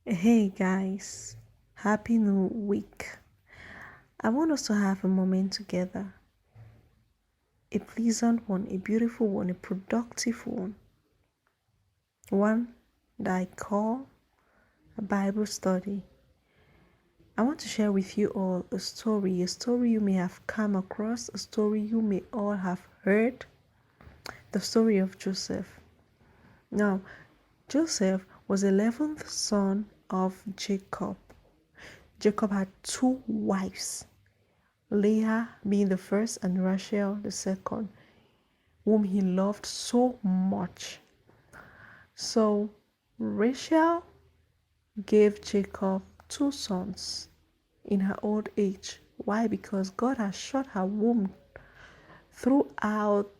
Hey guys, happy new week. I want us to have a moment together. A pleasant one, a beautiful one, a productive one. One that I call a Bible study. I want to share with you all a story you may have come across, a story you may all have heard, the story of Joseph. Now, Joseph was the 11th son of Jacob. Jacob had two wives. Leah being the first and Rachel the second, whom he loved so much. So Rachel gave Jacob two sons in her old age. Why? Because God has shut her womb throughout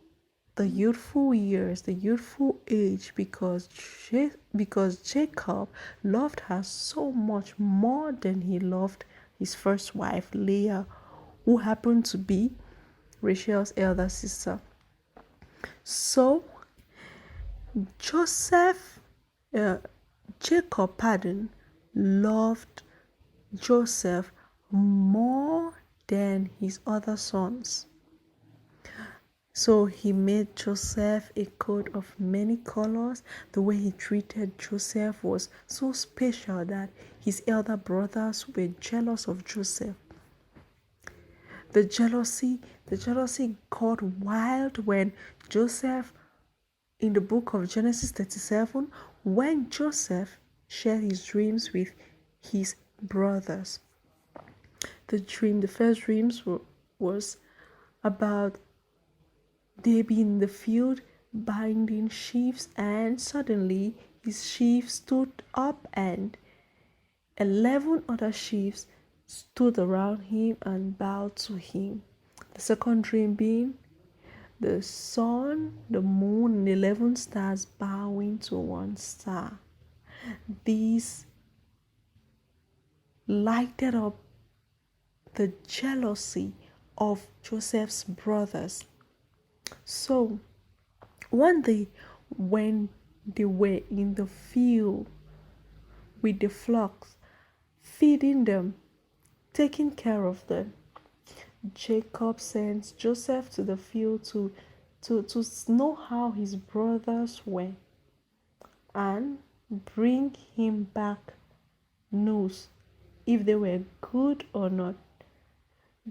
the youthful years, the youthful age, because Jacob loved her so much more than he loved his first wife, Leah, who happened to be Rachel's elder sister. So Joseph, uh, Jacob, loved Joseph more than his other sons. So he made Joseph a coat of many colors. The way he treated Joseph was so special that his elder brothers were jealous of Joseph. The jealousy got wild when Joseph, in the book of Genesis 37, when Joseph shared his dreams with his brothers. The first dreams was about they being in the field binding sheaves, and suddenly his sheaf stood up and 11 other sheaves stood around him and bowed to him. The second dream being the sun, the moon, and 11 stars bowing to one star. These lighted up the jealousy of Joseph's brothers. So one day, when they were in the field with the flocks, feeding them, taking care of them, Jacob sends Joseph to the field to know how his brothers were and bring him back news if they were good or not.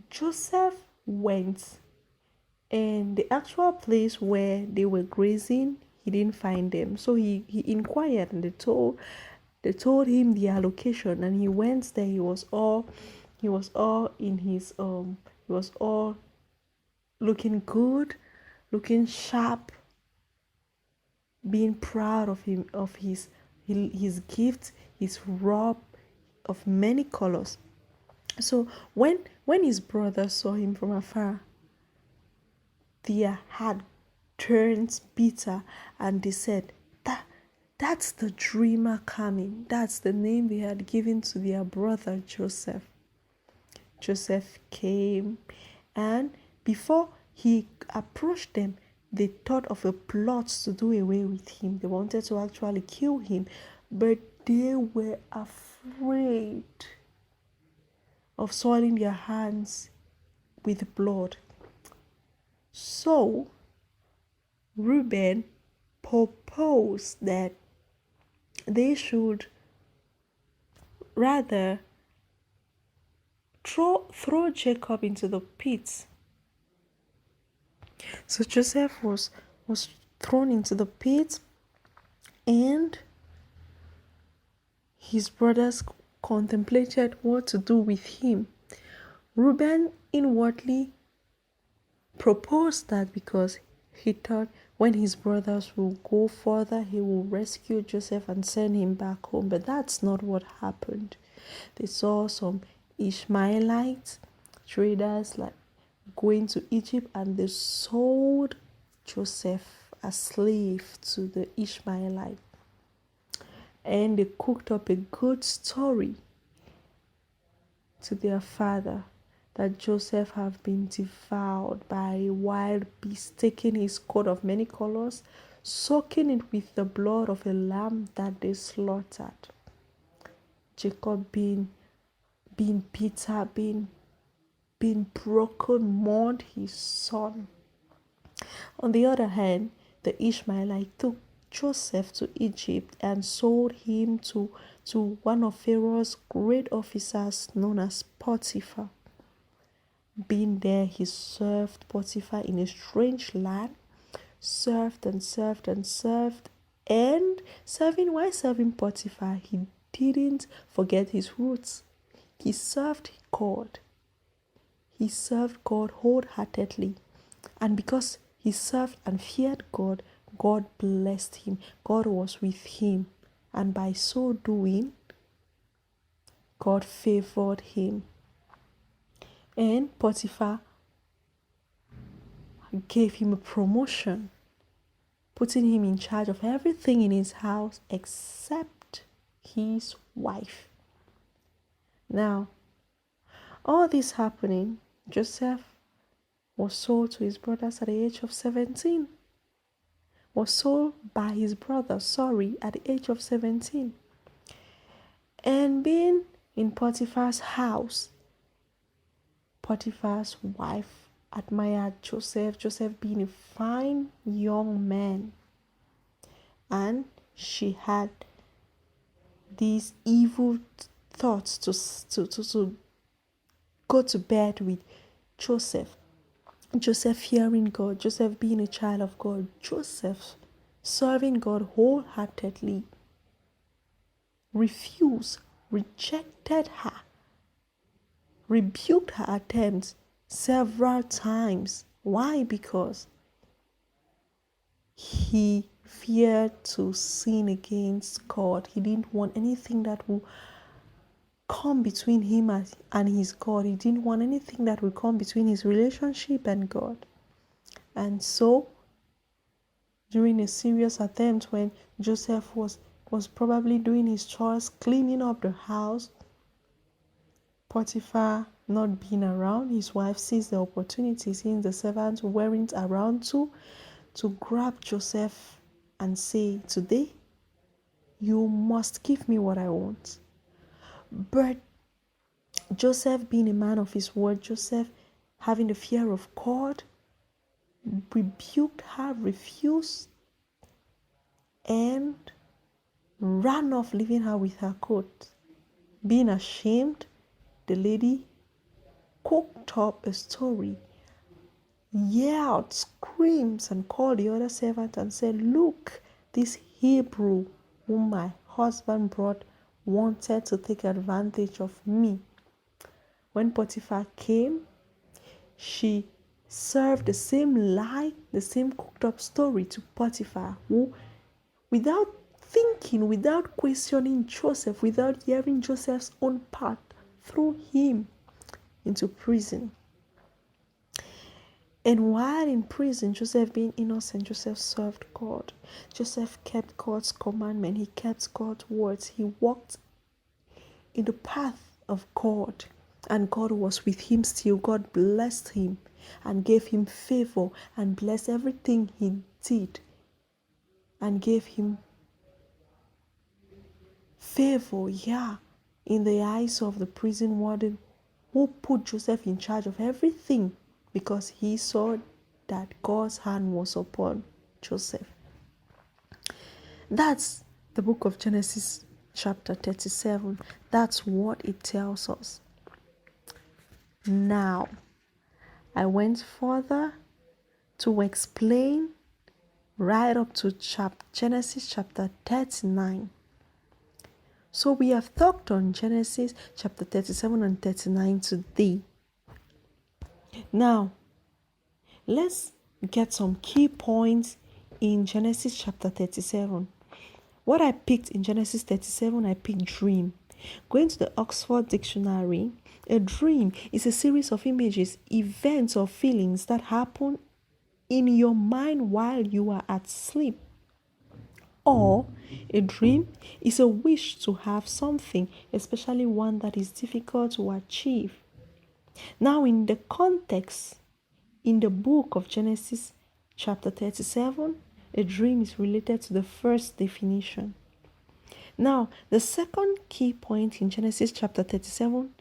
Joseph went, and the actual place where they were grazing, he didn't find them. So he inquired, and they told him their location, and he went there. He was all in his he was all looking good, looking sharp, being proud of him, of his gift, his robe of many colors. So when his brothers saw him from afar, their heart turned bitter, and they said, that's the dreamer coming. That's the name they had given to their brother Joseph. Joseph came, and before he approached them, they thought of a plot to do away with him. They wanted to actually kill him, but they were afraid of soiling their hands with blood. So Reuben proposed that they should rather throw Jacob into the pit. So Joseph was thrown into the pit, and his brothers contemplated what to do with him. Reuben inwardly proposed that because he thought when his brothers will go further, he will rescue Joseph and send him back home. But that's not what happened. They saw some Ishmaelite traders like going to Egypt, and they sold Joseph as slave to the Ishmaelite. And they cooked up a good story to their father that Joseph have been devoured by a wild beast, taking his coat of many colors, soaking it with the blood of a lamb that they slaughtered. Jacob being bitter, being broken, mourned his son. On the other hand, the Ishmaelite took Joseph to Egypt and sold him to one of Pharaoh's great officers known as Potiphar. Being there, he served Potiphar in a strange land, served and served and served, and while serving Potiphar, he didn't forget his roots. He served God. He served God wholeheartedly. And because he served and feared God, God blessed him. God was with him. And by so doing, God favored him. And Potiphar gave him a promotion, putting him in charge of everything in his house except his wife. Now, all this happening, Joseph was sold to his brothers at the age of 17. Was sold by his brother, at the age of 17. And being in Potiphar's house, Potiphar's wife admired Joseph being a fine young man. And she had these evil thoughts to go to bed with Joseph. Joseph fearing God, Joseph being a child of God, Joseph serving God wholeheartedly, rejected her, rebuked her attempts several times. Why? Because he feared to sin against God. He didn't want anything that will come between him and his God. He didn't want anything that will come between his relationship and God. And so, during a serious attempt when Joseph was probably doing his chores, cleaning up the house, Potiphar not being around, his wife sees the opportunity, seeing the servants weren't around to grab Joseph and say, "Today, you must give me what I want." But Joseph being a man of his word, Joseph having the fear of God, rebuked her, refused, and ran off, leaving her with her coat. Being ashamed, the lady cooked up a story, yelled, screams, and called the other servant and said, "Look, this Hebrew whom my husband brought wanted to take advantage of me." When Potiphar came, she served the same lie, the same cooked up story to Potiphar, who, without thinking, without questioning Joseph, without hearing Joseph's own part, threw him into prison. And while in prison, Joseph being innocent, Joseph served God. Joseph kept God's commandment. He kept God's words. He walked in the path of God. And God was with him still. God blessed him and gave him favor and blessed everything he did. And gave him favor, in the eyes of the prison warden, who put Joseph in charge of everything, because he saw that God's hand was upon Joseph. That's the book of Genesis chapter 37. That's what it tells us. Now, I went further to explain right up to Genesis chapter 39. So we have talked on Genesis chapter 37 and 39 today. Now, let's get some key points in Genesis chapter 37. What I picked in Genesis 37, I picked dream. Going to the Oxford Dictionary, a dream is a series of images, events, or feelings that happen in your mind while you are at sleep. Or a dream is a wish to have something, especially one that is difficult to achieve. Now, in the context, in the book of Genesis chapter 37, a dream is related to the first definition. Now, the second key point in Genesis chapter 37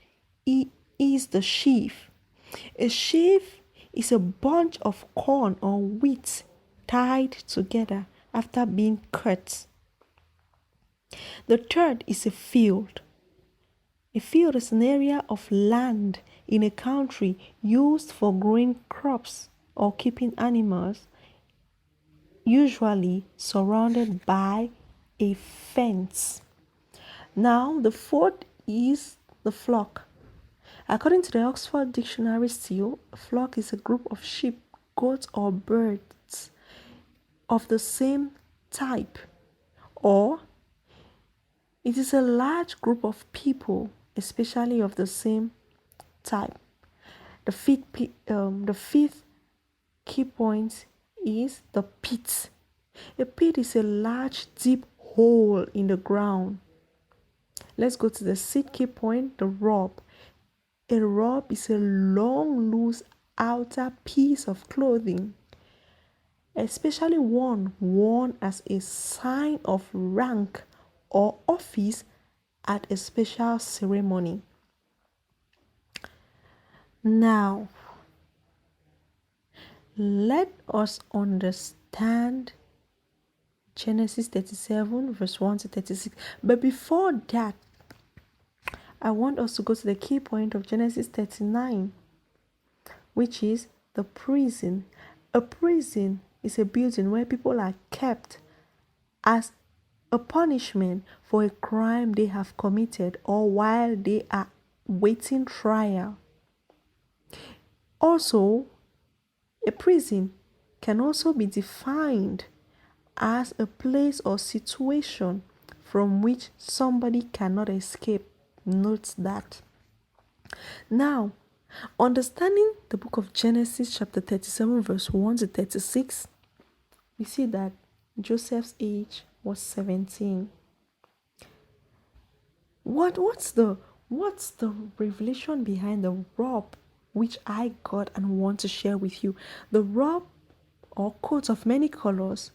is the sheaf. A sheaf is a bunch of corn or wheat tied together after being cut. The third is a field. A field is an area of land in a country used for growing crops or keeping animals, usually surrounded by a fence. Now, the fourth is the flock. According to the Oxford Dictionary still, a flock is a group of sheep, goats, or birds of the same type, or it is a large group of people, especially of the same type. The fifth key point is the pit. A pit is a large, deep hole in the ground. Let's go to the sixth key point, the robe. A robe is a long, loose outer piece of clothing, especially one worn as a sign of rank or office at a special ceremony. Now, let us understand Genesis 37 verse 1 to 36. But before that, I want us to go to the key point of Genesis 39, which is the prison. A prison is a building where people are kept as a punishment for a crime they have committed or while they are waiting trial. Also, a prison can also be defined as a place or situation from which somebody cannot escape. Note that. Now, understanding the book of Genesis chapter 37 verse 1 to 36, we see that Joseph's age was 17. What's the revelation behind the robe which I got and want to share with you? The robe or coat of many colors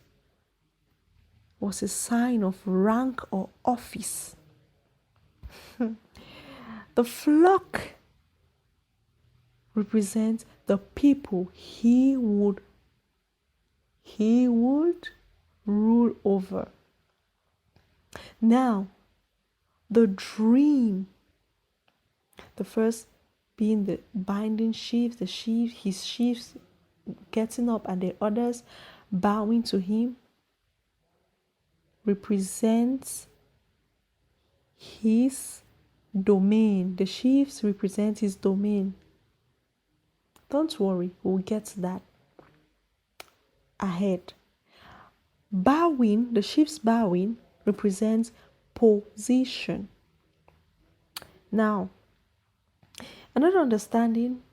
was a sign of rank or office. The flock represents the people he would rule over. Now, the dream, the first being the binding sheaves, his sheaves getting up and the others bowing to him, represents his domain. The sheaves represent his domain. Don't worry, we'll get to that ahead. Bowing, the sheaves bowing represents position. Now, another understanding,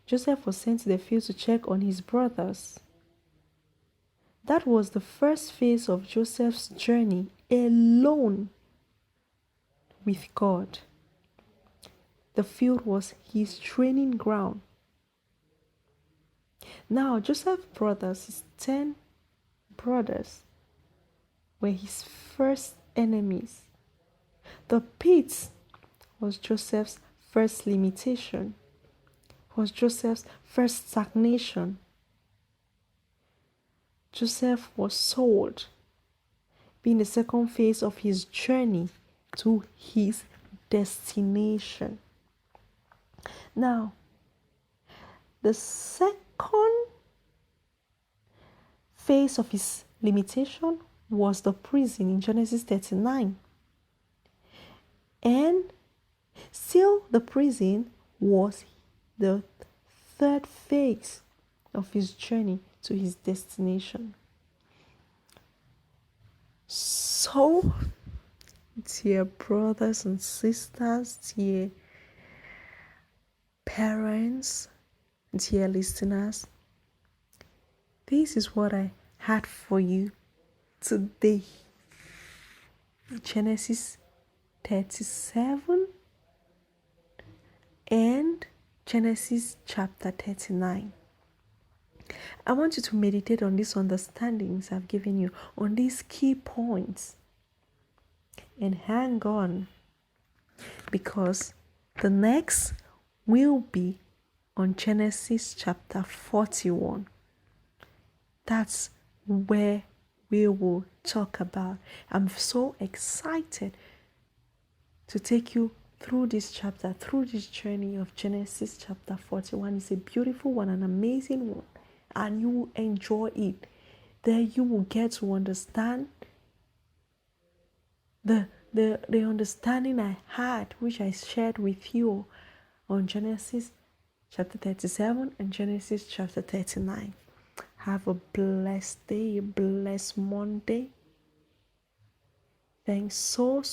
Joseph was sent to the field to check on his brothers. That was the first phase of Joseph's journey alone with God. The field was his training ground. Now, Joseph's brothers, his 10 brothers, were his first enemies. The pit was Joseph's first limitation, was Joseph's first stagnation. Joseph was sold, being the second phase of his journey to his destination. Now, the second phase of his limitation was the prison in Genesis 39. And still the prison was the third phase of his journey to his destination. So, dear brothers and sisters, dear parents, dear listeners, this is what I had for you today. Genesis 37 and Genesis chapter 39. I want you to meditate on these understandings I've given you, on these key points. and hang on, because the next will be on Genesis chapter 41. That's where we will talk about. I'm so excited to take you through this chapter, through this journey of Genesis chapter 41. It's a beautiful one, an amazing one, and you will enjoy it. There you will get to understand the understanding I had, which I shared with you on Genesis chapter 37 and Genesis chapter 39. Have a blessed day, a blessed Monday. Thanks so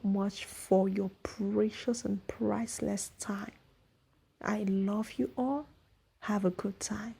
much for your precious and priceless time. I love you all. Have a good time.